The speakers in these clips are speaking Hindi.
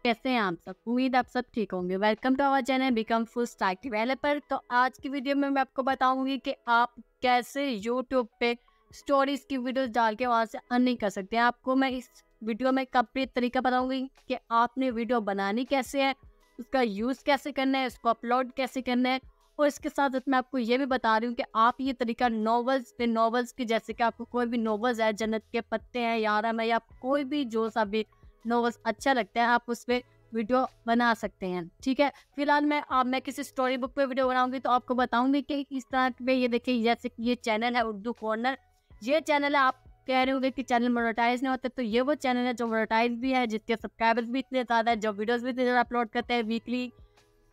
कैसे हैं आप सब? उम्मीद आप सब ठीक होंगे। Welcome to our channel become full stack developer. तो आज की वीडियो में मैं आपको बताऊंगी कि आप कैसे यूट्यूब पे स्टोरीज की वीडियोस डाल के वहां से अर्निंग कर सकते हैं। आपको मैं इस वीडियो में कंप्लीट तरीका बताऊंगी कि आपने वीडियो बनानी कैसे है, उसका यूज़ कैसे करना है, उसको अपलोड कैसे करना है, और इसके साथ साथ मैं आपको ये भी बता रही हूँ कि आप ये तरीका नॉवेल्स की, जैसे कि आपको कोई भी नॉवेल्स है, जन्नत के पत्ते हैं, यारम है, या कोई भी जो सा भी नॉवेल्स अच्छा लगता है, आप उस पर वीडियो बना सकते हैं। ठीक है, फिलहाल मैं किसी स्टोरी बुक पे वीडियो बनाऊंगी तो आपको बताऊंगी कि इस तरह पे ये देखिए, जैसे कि ये चैनल है उर्दू कॉर्नर, ये चैनल है। आप कह रहे होंगे कि चैनल मोनेटाइज नहीं होता, तो ये वो चैनल है जो मोनेटाइज भी है, जिसके सब्सक्राइबर्स भी इतने ज़्यादा है, जो वीडियोज़ भी इतने ज़्यादा अपलोड करते हैं, वीकली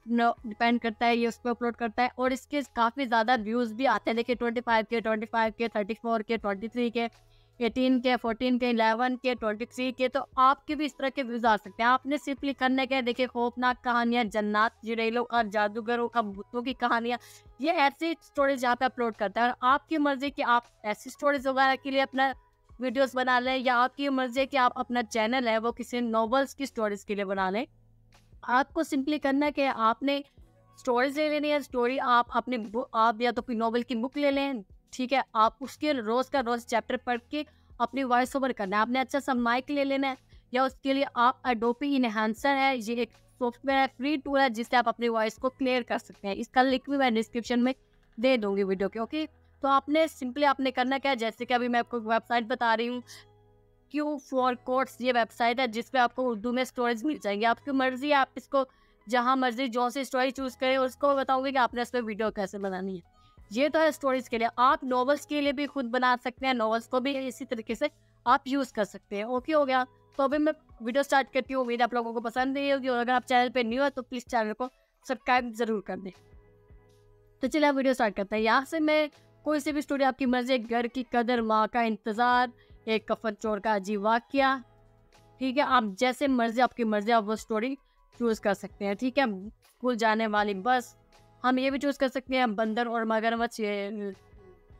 डिपेंड करता है, ये उस पर अपलोड करता है, और इसके काफ़ी ज़्यादा व्यूज़ भी आते हैं। देखिए 25 के, 34 के, 23 के, 18 के, 14 के, 11 के, 23 के, तो आपके भी इस तरह के व्यूज़ आ सकते हैं। आपने सिंपली करने के, देखिए खौफनाक कहानियाँ, जन्नत, जिरेलों और जादूगरों का भूतों की कहानियाँ, ये ऐसी स्टोरीज यहाँ पे अपलोड करता है। और आपकी मर्ज़ी कि आप ऐसी स्टोरीज वगैरह के लिए अपना वीडियोस बना लें, या आपकी मर्ज़ी है कि आप अपना चैनल है वो किसी नॉवेल्स की स्टोरीज के लिए बना लें। आपको सिंपली करना है कि आपने स्टोरीज ले लेनी है। स्टोरी आप अपनी आप या तो कोई नॉवल की बुक ले लें, ठीक है, आप उसके रोज़ का रोज़ चैप्टर पढ़ के अपनी वॉइस ओवर करना है। आपने अच्छा सा माइक ले लेना है, या उसके लिए आप एडोबी इनहांसर है, ये एक सॉफ्टवेयर है, फ्री टूल है, जिससे आप अपनी वॉइस को क्लियर कर सकते हैं। इसका लिंक भी मैं डिस्क्रिप्शन में दे दूंगी वीडियो के। ओके, तो आपने सिंपली आपने करना क्या है, जैसे कि अभी मैं आपको वेबसाइट बता रही हूँ, क्यू फॉर कोट्स, ये वेबसाइट है जिस पे आपको उर्दू में स्टोरीज मिल जाएंगी। आपकी मर्जी है, आप इसको जहाँ मर्जी जो सी स्टोरी चूज करें, उसको बताऊंगी कि आपने इस पर वीडियो कैसे बनानी है। ये तो है स्टोरीज के लिए। आप नॉवेल्स के लिए भी खुद बना सकते हैं, नॉवेल्स को भी इसी तरीके से आप यूज कर सकते हैं। ओके हो गया, तो अभी मैं वीडियो स्टार्ट करती हूँ। उम्मीद आप लोगों को पसंद नहीं होगी, और अगर आप चैनल पे न्यू है तो प्लीज चैनल को सब्सक्राइब जरूर कर दें। तो चलिए आप वीडियो स्टार्ट करते हैं। यहाँ से मैं कोई सी भी स्टोरी, आपकी मर्जी, घर की कदर, माँ का इंतजार, एक कफन चोर का अजीब वाकया, ठीक है, आप जैसे मर्जी, आपकी मर्जी, आप वो स्टोरी चूज कर सकते हैं। ठीक है, स्कूल जाने वाली बस, हम ये भी चूज कर सकते हैं। बंदर और मगरमच्छ, ये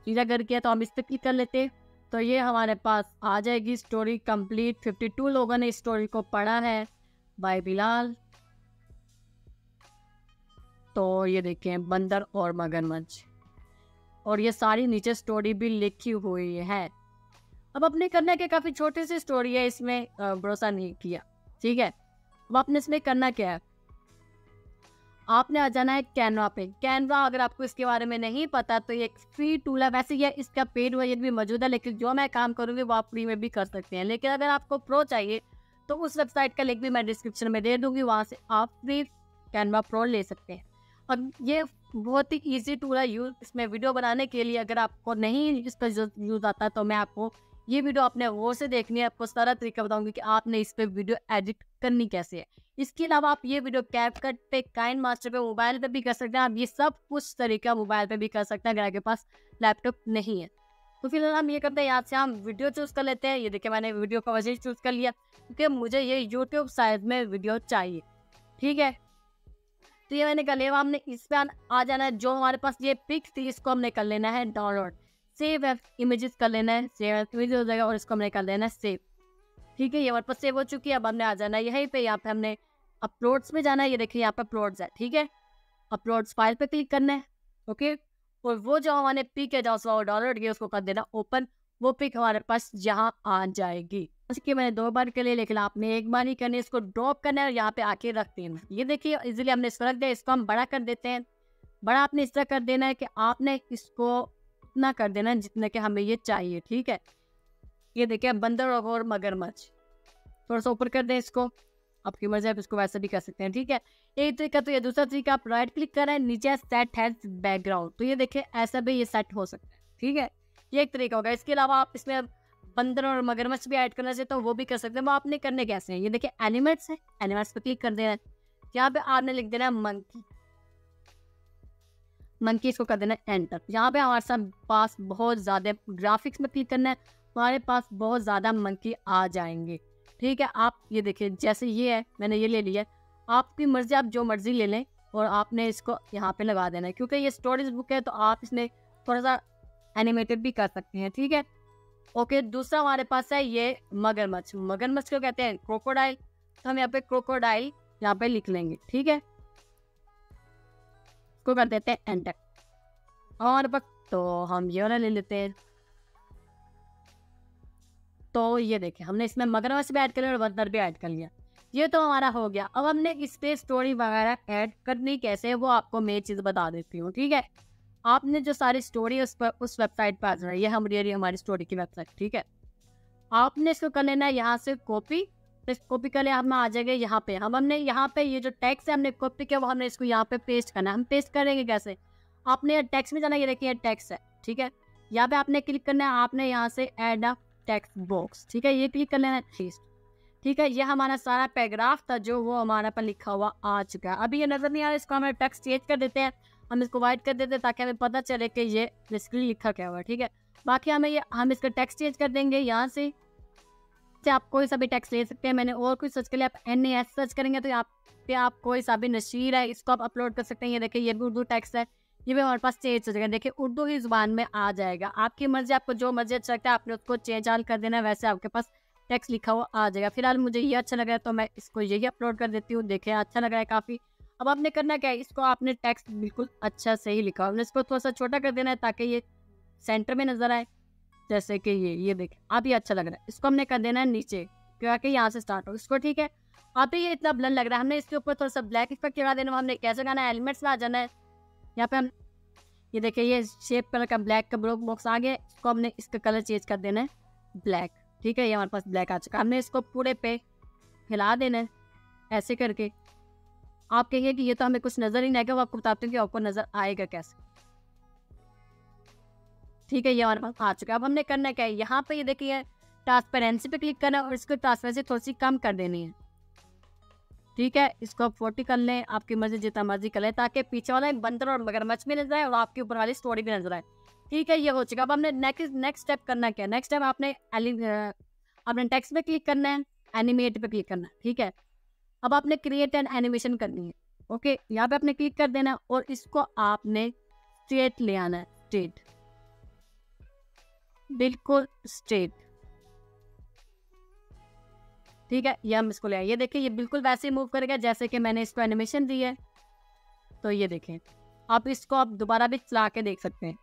चिड़ियाघर किया, तो हम इस पर क्लिक कर लेते हैं, तो ये हमारे पास आ जाएगी स्टोरी कंप्लीट। 52 लोगों ने इस स्टोरी को पढ़ा है बाय बिलाल। तो ये देखें, बंदर और मगरमच्छ, और ये सारी नीचे स्टोरी भी लिखी हुई है। अब अपने करने के काफ़ी छोटी सी स्टोरी है, इसमें भरोसा नहीं किया। ठीक है, अब आपने इसमें करना क्या है, आपने आ जाना है कैनवा पे। कैनवा, अगर आपको इसके बारे में नहीं पता, तो ये एक फ्री टूल है। वैसे ये इसका पेड वर्जन भी मौजूद है, लेकिन जो मैं काम करूँगी वो आप फ्री में भी कर सकते हैं। लेकिन अगर आपको प्रो चाहिए तो उस वेबसाइट का लिंक भी मैं डिस्क्रिप्शन में दे दूँगी, वहाँ से आप फ्री कैनवा प्रो ले सकते हैं। अब ये बहुत ही ईजी टूल है यूज़ इसमें वीडियो बनाने के लिए। अगर आपको नहीं इसका यूज़ आता तो मैं आपको ये वीडियो अपने वो से देखनी है, आपको सारा तरीका बताऊंगी कि आपने इस पे वीडियो एडिट करनी कैसे है। इसके अलावा आप ये वीडियो कैपकट पे, काइन मास्टर पे, मोबाइल पे भी कर सकते हैं। आप ये सब कुछ तरीका मोबाइल पे भी कर सकते हैं अगर आपके पास लैपटॉप नहीं है। तो फिलहाल हम ये करते हैं, यहाँ से हम वीडियो चूज़ कर लेते हैं। ये देखिए, मैंने वीडियो का वजह चूज़ कर लिया क्योंकि मुझे ये यूट्यूब साइज में वीडियो चाहिए। ठीक है, तो ये मैंने कर लिया। हमने इस पे आ जाना है। जो हमारे पास ये पिक थी, इसको हमने कर लेना है डाउनलोड। सेव एज इमेजेस कर लेना है, सेव एज इमेज हो जाएगा, और इसको हमने कर लेना है सेव। ठीक है, ये हमारे पास सेव हो चुकी है। अब हमने आ जाना है यहीं पे, यहाँ पे हमने अपलोड्स में जाना है। ये देखिए, यहाँ पे अपलोड्स है। ठीक है, अपलोड्स फाइल पे क्लिक करना है। ओके, और वो जो हमारे पिक है जहाँ से वो डाउनलोड किया, उसको कर देना ओपन। वो पिक हमारे पास यहाँ आ जाएगी। इसकी मैंने 2 बार कर लिया, लेकिन आपने 1 बार ही करनी है। इसको ड्रॉप करना है और यहाँ पे आके रख देना। ये देखिए, इजीली हमने इसको रख दिया। इसको हम बड़ा कर देते हैं। बड़ा आपने इस तरह कर देना है कि आपने इसको इतना कर देना है जितने के हमें ये चाहिए। ठीक है, ये देखिए, बंदर और मगरमच्छ, थोड़ा सा ऊपर कर दें इसको। आपकी मर्जी, आप इसको वैसे भी कर सकते हैं। ठीक है, एक तरीका तो ये। दूसरा तरीका, आप राइट क्लिक करें, नीचे सेट हैज बैकग्राउंड, तो ये देखिए ऐसा भी ये सेट हो सकता है। ठीक है, ये एक तरीका होगा। इसके अलावा आप इसमें बंदर और मगरमच्छ भी ऐड करना चाहिए तो वो भी कर सकते हैं। वो आपने करने कैसे हैं, ये देखिए एनिमेट्स है, एनिमेट्स पे क्लिक कर देना है। यहाँ पे आपने लिख देना है मंकी। मंकी, इसको कर देना है एंटर। यहाँ पे हमारे पास बहुत ज़्यादा, ग्राफिक्स में क्लिक करना है, हमारे पास बहुत ज़्यादा मंकी आ जाएंगे। ठीक है, आप ये देखिए, जैसे ये है, मैंने ये ले लिया है। आपकी मर्जी, आप जो मर्जी ले लें, और आपने इसको यहाँ पे लगा देना है। क्योंकि ये स्टोरेज बुक है तो आप इसमें थोड़ा सा एनिमेटेड भी कर सकते हैं। ठीक है, ओके, दूसरा हमारे पास है ये मगरमच्छ। मगरमच्छ को कहते हैं क्रोकोडाइल। तो हम यहाँ पे क्रोकोडाइल यहाँ पे लिख लेंगे, ठीक है। इसको कर देते हैं एंटर। और तो हम ये वाला ले लेते हैं। तो ये देखिए हमने इसमें मगरमच्छ भी ऐड कर लिया और बंदर भी ऐड कर लिया। ये तो हमारा हो गया। अब हमने इस पे स्टोरी वगैरह ऐड करनी कैसे है वो आपको मैं चीज़ बता देती हूँ, ठीक है। आपने जो सारी स्टोरी उस वेबसाइट पर आ जाना है, ये हमारी स्टोरी की वेबसाइट, ठीक है। आपने इसको कर लेना है यहाँ से कॉपी। कॉपी कर लिया, हम आ जाएंगे यहाँ पे। हमने यहाँ पे ये जो टेक्स्ट है हमने कॉपी किया वो हमने इसको यहाँ पे पेस्ट करना है। हम पेस्ट करेंगे कैसे, आपने टेक्स्ट में जाना, ये देखिए टेक्स्ट है, ठीक है। यहाँ पे आपने क्लिक करना है, आपने यहाँ से ऐड अ टेक्स्ट बॉक्स, ठीक है, ये क्लिक कर लेना है टेक्स्ट, ठीक है। ये हमारा सारा पैराग्राफ था जो वो हमारा पर लिखा हुआ आ चुका है। अभी ये नजर नहीं आ रहा, इसको हमें टेक्स्ट चेंज कर देते हैं, हम इसको वाइट कर देते हैं ताकि हमें पता चले कि ये बेसिकली लिखा क्या हुआ है, ठीक है। बाकी हम इसका टेक्स्ट चेंज कर देंगे यहाँ से आप कोई सा भी टेक्स्ट ले सकते हैं। मैंने और कुछ सर्च कर लिया, आप NAS सर्च करेंगे तो यहाँ पे आप कोई सा भी नशीर है इसको आप अपलोड कर सकते हैं। ये देखिए ये भी उर्दू टेक्स्ट है, ये भी हमारे पास चेंज हो जाएगा। देखिए उर्दू ही जुबान में आ जाएगा, आपकी मर्जी, आपको जो मर्जी अच्छा लगता है आपने उसको चेंज आल कर देना है, वैसे आपके पास टेक्स्ट लिखा हुआ आ जाएगा। फिलहाल मुझे ये अच्छा लग रहा है तो मैं इसको यही अपलोड कर देती हूँ। देखिए अच्छा लग रहा है काफ़ी। अब आपने करना क्या है, इसको आपने टेक्स्ट बिल्कुल अच्छा से ही लिखा, हमने इसको थोड़ा सा छोटा कर देना है ताकि ये सेंटर में नजर आए। जैसे कि ये देखिए अब ये अच्छा लग रहा है, इसको हमने कर देना है नीचे क्योंकि यहाँ से स्टार्ट हो इसको, ठीक है। अभी ये इतना ब्लर लग रहा है, हमने इसके ऊपर थोड़ा सा ब्लैक इफेक्ट लगा देना। हमने कैसे गाना है, एलिमेंट्स में आ जाना है। यहाँ पे हम ये देखिए ये शेप कलर का ब्लैक का बॉक्स आ गया, इसको हमने इसका कलर चेंज कर देना है ब्लैक, ठीक है। ये हमारे पास ब्लैक आ चुका है, हमने इसको पूरे पे हिला देना है ऐसे करके। आप कहेंगे कि ये तो हमें कुछ नजर ही नहीं आएगा, वो आपको बताते हैं कि आपको नजर आएगा कैसे, ठीक है। ये हमारे पास आ चुका है। अब हमने करना क्या है, यहाँ पे ये देखिए ट्रांसपेरेंसी पे क्लिक करना है और इसको ट्रांसपेरेंसी थोड़ी सी कम कर देनी है, ठीक है। इसको आप 40 कर लें, आपकी मर्जी जितना मर्जी कर लें ताकि पीछे वाला एक बंदर और मगरमच्छ भी नजर आए और आपके ऊपर वाली स्टोरी भी नजर आए, ठीक है। ये हो चुका। अब हमने नेक्स्ट स्टेप करना क्या है, नेक्स्ट स्टेप आपने टेक्स्ट पे क्लिक करना है, एनिमेट पे क्लिक करना है, ठीक है। अब आपने क्रिएट एंड एनिमेशन करनी है, ओके। यहाँ पे आपने क्लिक कर देना और इसको आपने स्ट्रेट ले आना है, स्ट्रेट, बिल्कुल स्ट्रेट, ठीक है। ये हम इसको ले आए, ये देखिए ये बिल्कुल वैसे ही मूव करेगा जैसे कि मैंने इसको एनिमेशन दी है। तो ये देखें, आप इसको आप दोबारा भी चला के देख सकते हैं।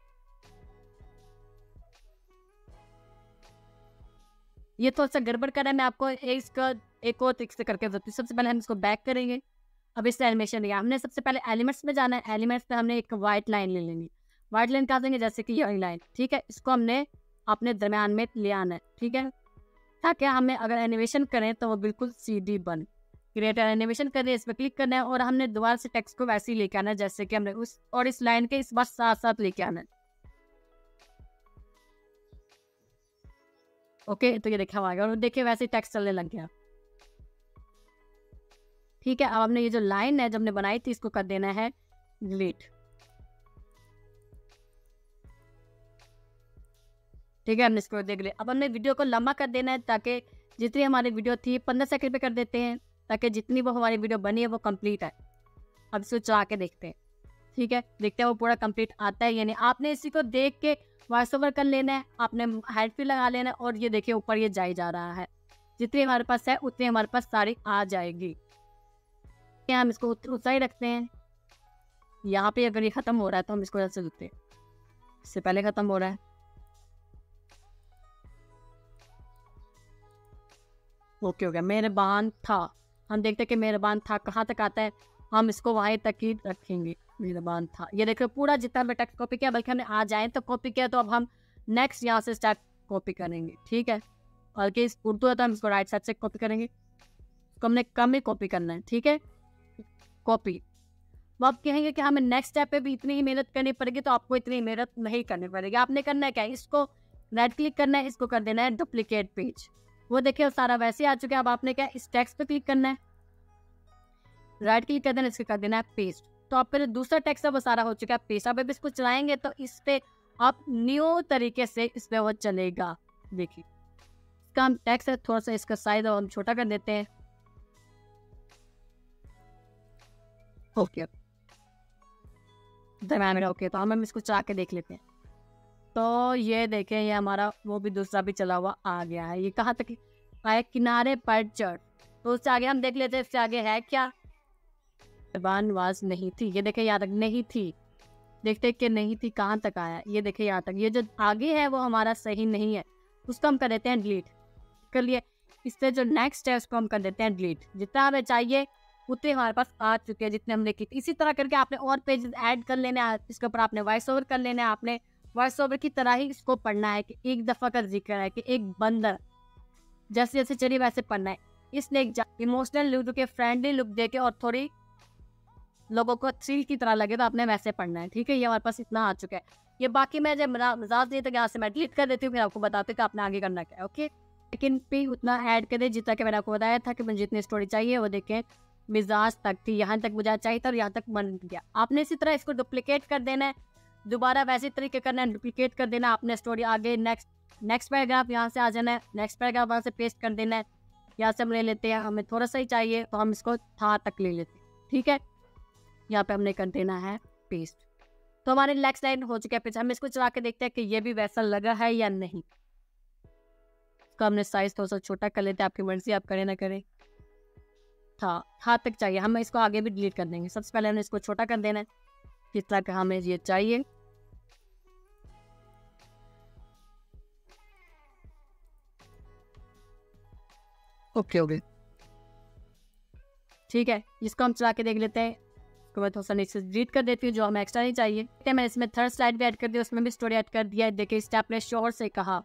ये थोड़ा सा गड़बड़ कर रहा है, मैं आपको इसका एक और ट्रिक से करके बताती हूँ। सबसे पहले हम इसको बैक करेंगे, अब इससे एनिमेशन लिया हमने। सबसे पहले एलिमेंट्स में जाना है, एलिमेंट्स में हमने एक वाइट लाइन ले लेनी, वाइट लाइन कहा देंगे जैसे कि ये लाइन, ठीक है। इसको हमने अपने दरम्यान में ले आना है, ठीक है, ताकि हमें अगर एनिमेशन करें तो वो बिल्कुल सीधी बन। क्रिएटर एनिमेशन करें, इस पर क्लिक करना है और हमने दोबारा से टेक्स्ट को वैसे ही लेके आना है जैसे कि हमने उस और इस लाइन के इस बार साथ साथ लेके आना है, ओके। तो ये देखा हुआ और देखिए वैसे टेक्स्ट चलने लग गया, ठीक है। अब हमने ये जो लाइन है जो हमने बनाई थी इसको कर देना है डिलीट, ठीक है। हमने इसको देख लिया। अब हमने वीडियो को लंबा कर देना है ताकि जितनी हमारी वीडियो थी 15 सेकंड पे कर देते हैं ताकि जितनी वो हमारी वीडियो बनी है वो कंप्लीट है। अब इसको चला के देखते हैं, ठीक है। देखते हैं वो पूरा कंप्लीट आता है यानी। आपने इसी को देख के वॉइस ओवर कर लेना है, आपने हेडफोन लगा लेना है और ये देखिए ऊपर ये जाई जा रहा है। जितनी हमारे पास है उतनी हमारे पास सारी आ जाएगी। क्या हम इसको उतना ही रखते हैं, यहाँ पे अगर ये खत्म हो रहा है तो हम इसको ऐसे लिखते हैं, इससे पहले खत्म हो रहा है, ओके हो गया। मेहरबान था, हम देखते हैं कि मेहरबान था कहाँ तक आता है, हम इसको वहीं तक ही रखेंगे। मेहरबान था, ये देखो पूरा जितना भी टेक्स्ट कॉपी किया, बल्कि हमने आ जाए तो कॉपी किया, तो अब हम नेक्स्ट यहाँ से स्टार्ट कॉपी करेंगे, ठीक है। और कि इस उर्दू है तो हम इसको राइट साइड से कॉपी करेंगे, इसको हमने कम ही कॉपी करना है, ठीक है, कॉपी। वो आप कहेंगे कि हमें नेक्स्ट स्टेप पे भी इतनी ही मेहनत करनी पड़ेगी, तो आपको इतनी मेहनत नहीं करनी पड़ेगी। आपने करना है क्या, इसको राइट क्लिक करना है, इसको कर देना है डुप्लीकेट पेज। वो देखिए सारा वैसे आ चुका है। अब आपने क्या इस टेक्स्ट पे क्लिक करना है, राइट क्लिक कर देना, इसको कर देना है पेस्ट। तो आपका जो दूसरा टेक्स्ट है वो सारा हो चुका है पेस्ट। अब इसको चलाएंगे तो इस पे आप न्यू तरीके से इस पे वो चलेगा। देखिए इसका हम टेक्स्ट है, थोड़ा सा इसका साइज हम छोटा कर देते हैं, ओके दरम्यान में, ओके। तो हम इसको चला के देख लेते हैं। तो ये देखें ये हमारा वो भी दूसरा भी चला हुआ आ गया है। ये कहाँ तक आया, किनारे पर चढ़, तो उससे आगे हम देख लेते हैं इससे आगे है क्या। वाज नहीं थी, ये देखे यहाँ तक नहीं थी, देखते कि नहीं थी कहाँ तक आया, ये देखे यहाँ तक। ये जो आगे है वो हमारा सही नहीं है, उसको हम कर देते हैं डिलीट कर लिए। इससे जो नेक्स्ट है उसको हम कर देते हैं डिलीट। जितना हमें चाहिए उतने हमारे पास आ चुके हैं जितने हमने की। इसी तरह करके आपने और पेजेस ऐड कर लेने हैं, इसके ऊपर आपने वॉइस ओवर कर लेना है। आपने वॉइस ओवर की तरह ही इसको पढ़ना है कि एक दफ़ा का जिक्र है कि एक बंदर जैसे जैसे चलिए वैसे पढ़ना है। इसने एक इमोशनल लुक के फ्रेंडली लुक दे के और थोड़ी लोगों को थ्रिल की तरह लगे तो आपने वैसे पढ़ना है, ठीक है। ये हमारे पास इतना आ चुका है। ये बाकी मैं जब मजाक नहीं तो यहाँ से मैं डिलीट कर देती हूँ, फिर आपको बताती हूँ कि आपने आगे करना क्या है, ओके। लेकिन पे उतना ऐड कर दे जितना कि मैंने आपको बताया था कि मुझे जितनी स्टोरी चाहिए वो देखें मिजाज तक थी, यहाँ तक मुझे चाहिए था और यहाँ तक बन गया। आपने इसी तरह इसको डुप्लीकेट कर देना है, दोबारा वैसे तरीके करना है, डुप्लीकेट कर देना। आपने स्टोरी आगे नेक्स्ट पैराग्राफ यहाँ से आ जाना है, नेक्स्ट पैराग्राफ वहाँ से पेस्ट कर देना है। यहाँ से हम ले लेते हैं, हमें थोड़ा सा ही चाहिए तो हम इसको था तक ले लेते हैं, ठीक है। यहाँ पे हमने कर देना है पेस्ट। तो हमारी नेक्स्ट लाइन हो चुका है। फिर हम इसको चला के देखते हैं कि ये भी वैसा लगा है या नहीं। इसको हमने साइज थोड़ा सा छोटा कर लेते हैं, आपकी मर्जी, आप करें ना करें। था तक चाहिए, हम इसको आगे भी डिलीट कर देंगे। सबसे पहले हमने इसको छोटा कर देना है जिस तरह का हमें ये चाहिए। ओके ठीक है, इसको हम चला के देख लेते हैं। इसको मैं थोड़ा सा नीचे डिलीट कर देती हूँ जो हमें एक्स्ट्रा नहीं चाहिए। मैंने इसमें थर्ड स्लाइड भी ऐड कर दिया, उसमें भी स्टोरी ऐड कर दिया है। देखिए इस आपने शोर से कहा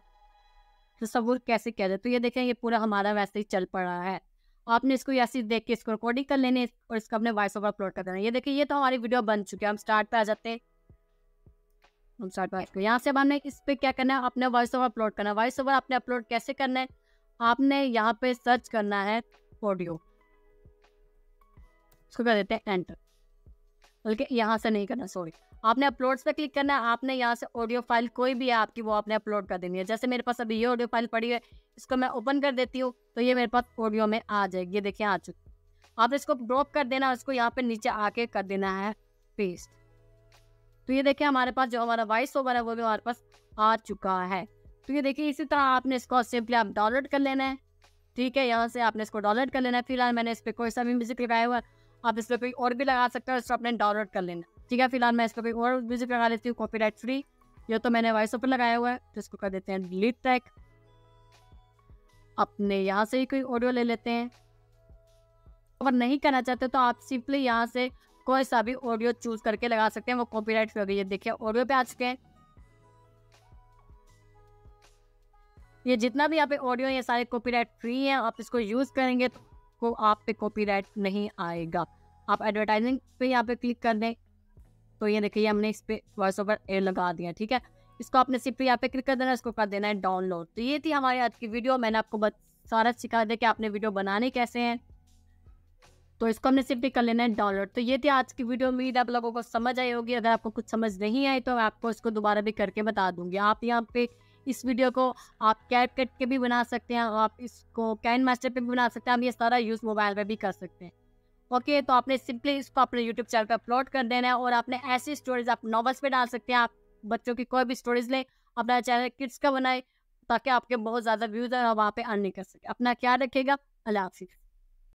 तो सबूर कैसे कह दे, तो ये देखें ये पूरा हमारा वैसे ही चल पड़ा है। आपने इसको ऐसे देख के इसको रिकॉर्डिंग कर लेने और इसको अपने वॉइस ओवर अपलोड कर देना। ये देखिए ये तो हमारी वीडियो बन चुकी है। हम स्टार्ट पे आ जाते हैं, हम स्टार्ट पे यहाँ से अब हमने इस पर क्या करना है, अपने वॉइस ओवर अपलोड करना है। वॉइस ओवर आपने अपलोड कैसे करना है, आपने यहाँ पे सर्च करना है ऑडियो, इसको कर देते हैं एंटर। बल्कि यहाँ से नहीं करना, सॉरी, आपने अपलोड्स पे क्लिक करना है। आपने यहाँ से ऑडियो फाइल कोई भी है आपकी वो आपने अपलोड कर देनी है। जैसे मेरे पास अभी ये ऑडियो फाइल पड़ी है, इसको मैं ओपन कर देती हूँ तो ये मेरे पास ऑडियो में आ जाएगी। ये देखिए आ चुकी। आप इसको ड्रॉप कर देना, इसको यहाँ पे नीचे आके कर देना है पेस्ट। तो ये देखिए हमारे पास जो हमारा वॉइस ओवर है वो भी हमारे पास आ चुका है। तो ये देखिए इसी तरह आपने इसको सिंपली आप डाउनलोड कर लेना है, ठीक है। यहाँ से आपने इसको डाउनलोड कर लेना है। फिलहाल मैंने इस पर कोई सा भी म्यूजिक लगाया हुआ है, आप इस पर कोई और भी लगा सकते हो, इसको आपने डाउनलोड कर लेना, ठीक है। फिलहाल मैं इस पर कोई और म्यूजिक लगा लेती हूँ कॉपीराइट फ्री। ये तो मैंने वॉइस ओवर लगाया हुआ है, तो इसको कर देते हैं डिलीट ट्रैक। अपने यहाँ से ही कोई ऑडियो ले लेते हैं। अगर नहीं करना चाहते तो आप सिंपली यहाँ से कोई सा भी ऑडियो चूज करके लगा सकते हैं, वो कॉपीराइट फ्री हो गई। ये देखिए ऑडियो पे आ चुके हैं। ये जितना भी यहाँ पे ऑडियो ये सारे कॉपीराइट फ्री हैं, आप इसको यूज करेंगे तो आप पे कॉपीराइट नहीं आएगा। आप एडवर्टाइजिंग पे यहाँ पे क्लिक कर दें तो ये देखिए हमने इस पे वॉइस ओवर एयर लगा दिया, ठीक है। इसको आपने सिंपली यहाँ पे क्लिक कर देना, इसको कर देना है डाउनलोड। तो ये थी हमारी आज की वीडियो। मैंने आपको सारा सिखा दिया कि आपने वीडियो बनाने कैसे हैं, तो इसको हमने सिंपली कर लेना है डाउनलोड। तो ये थी आज की वीडियो। उम्मीद आप लोगों को समझ आई होगी। अगर आपको कुछ समझ नहीं आई तो मैं आपको इसको दोबारा भी करके बता दूंगी। आप यहाँ पे इस वीडियो को आप कैपकट के भी बना सकते हैं, आप इसको कैन मास्टर पे भी बना सकते हैं, आप ये सारा यूज़ मोबाइल पे भी कर सकते हैं, ओके। तो आपने सिंपली इसको अपने यूट्यूब चैनल पे अपलोड कर देना है और आपने ऐसी स्टोरीज आप नॉवेल्स पे डाल सकते हैं। आप बच्चों की कोई भी स्टोरीज लें, अपना चैनल किड्स का बनाए ताकि आपके बहुत ज़्यादा व्यूज़ हैं और वहाँ पे अर्निंग कर सके। अपना ख्याल रखिएगा। अल्लाह हाफिज़।